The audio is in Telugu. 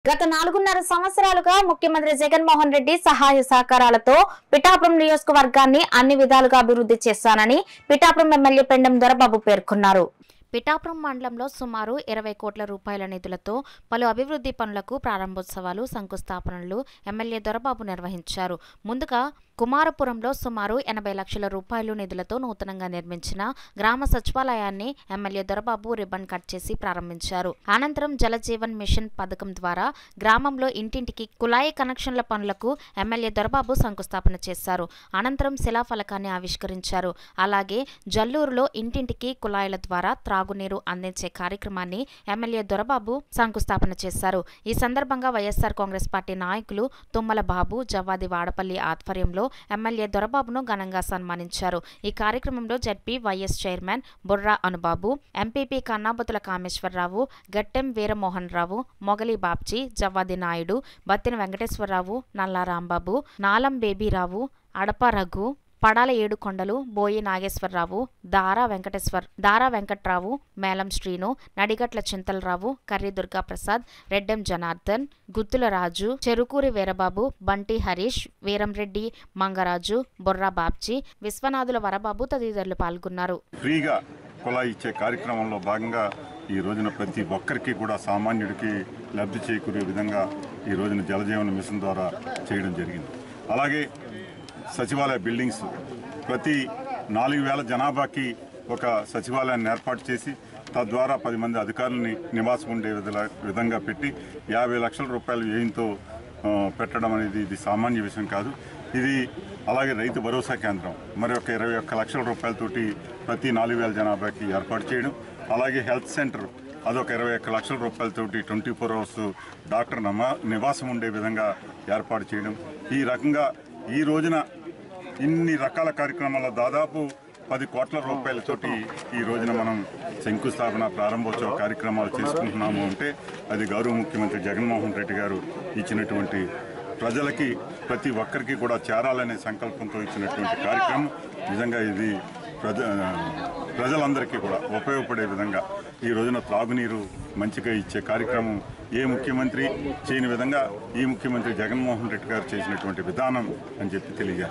గత 4.5 సంవత్సరాలుగా ముఖ్యమంత్రి జగన్మోహన్ రెడ్డి సహాయ సహకారాలతో పిఠాపురం నియోజకవర్గాన్ని అన్ని విధాలుగా అభివృద్ధి చేశానని పిఠాపురం ఎమ్మెల్యే పెండెం దొరబాబు పేర్కొన్నారు. పిఠాపురం మండలంలో సుమారు 20 కోట్ల రూపాయల నిధులతో పలు అభివృద్ధి పనులకు ప్రారంభోత్సవాలు, శంకుస్థాపనలు ఎమ్మెల్యే దొరబాబు నిర్వహించారు. ముందుగా కుమారపురంలో సుమారు 80 లక్షల రూపాయలు నిధులతో నూతనంగా నిర్మించిన గ్రామ సచివాలయాన్ని ఎమ్మెల్యే దొరబాబు రిబ్బన్ కట్ చేసి ప్రారంభించారు. అనంతరం జలజీవన్ మిషన్ పథకం ద్వారా గ్రామంలో ఇంటింటికి కుళాయి కనెక్షన్ల పనులకు ఎమ్మెల్యే దొరబాబు శంకుస్థాపన చేశారు. అనంతరం శిలాఫలకాన్ని ఆవిష్కరించారు. అలాగే జల్లూరులో ఇంటింటికి కుళాయిల ద్వారా త్రాగునీరు అందించే కార్యక్రమాన్ని ఎమ్మెల్యే దొరబాబు శంకుస్థాపన చేశారు. ఈ సందర్భంగా వైఎస్ఆర్ కాంగ్రెస్ పార్టీ నాయకులు తుమ్మల బాబు, జవ్వాది వాడపల్లి ఆధ్వర్యంలో ఎమ్మెల్యే దొరబాబును ఘనంగా సన్మానించారు. ఈ కార్యక్రమంలో ZP vice chairman Burra Anubabu, MPP Kannabathula Kameswararao, Gattem Veeramohan Rao, Mogali Babji, జవ్వాది నాయుడు, బత్తిన వెంకటేశ్వరరావు, నల్లా రాంబాబు, నాలం బేబీరావు, అడప రఘు, పడాల ఏడుకొండలు, బోయి నాగేశ్వరరావు, దారా వెంకట్రావు, మేలం శ్రీను, నడిగట్ల చింతలరావు, కర్రి దుర్గాప్రసాద్, రెడ్డెం జనార్దన్, గుత్తుల రాజు, చెరుకూరి వీరబాబు, బంటి హరీష్, వీరంరెడ్డి, మంగరాజు, బొర్రా బాబ్జీ, విశ్వనాథుల వరబాబు తదితరులు పాల్గొన్నారు. ఫ్రీగా కుళాయి ఇచ్చే కార్యక్రమంలో భాగంగా ఈ రోజున ప్రతి ఒక్కరికి కూడా సామాన్యుడికి లబ్ధి చేకూరే విధంగా ఈ రోజున జలజీవన మిషన్ ద్వారా చేయడం జరిగింది. అలాగే సచివాలయ బిల్డింగ్స్ ప్రతి 4,000 జనాభాకి ఒక సచివాలయాన్ని ఏర్పాటు చేసి తద్వారా 10 మంది అధికారులని నివాసం ఉండే విధంగా పెట్టి 50 లక్షల రూపాయల వ్యయంతో పెట్టడం అనేది ఇది సామాన్య విషయం కాదు. ఇది అలాగే రైతు భరోసా కేంద్రం మరి ఒక 21 లక్షల రూపాయలతోటి ప్రతి 4,000 జనాభాకి ఏర్పాటు చేయడం, అలాగే హెల్త్ సెంటర్ అదొక 21 లక్షల రూపాయలతోటి 24 అవర్స్ డాక్టర్ నివాసం ఉండే విధంగా ఏర్పాటు చేయడం. ఈ రకంగా ఈ రోజున ఇన్ని రకాల కార్యక్రమాల్లో దాదాపు 10 కోట్ల రూపాయలతోటి ఈ రోజున మనం శంకుస్థాపన ప్రారంభోత్సవ కార్యక్రమాలు చేసుకుంటున్నాము అంటే అది గౌరవ ముఖ్యమంత్రి జగన్మోహన్ రెడ్డి గారు ఇచ్చినటువంటి ప్రజలకి ప్రతి ఒక్కరికి కూడా చేరాలనే సంకల్పంతో ఇచ్చినటువంటి కార్యక్రమం. నిజంగా ఇది ప్రజలందరికీ కూడా ఉపయోగపడే విధంగా ఈ రోజున త్రాగునీరు మంచిగా ఇచ్చే కార్యక్రమం ఏ ముఖ్యమంత్రి చేయని విధంగా ఈ ముఖ్యమంత్రి జగన్మోహన్ రెడ్డి గారు చేసినటువంటి విధానం అని చెప్పి తెలియజేస్తారు.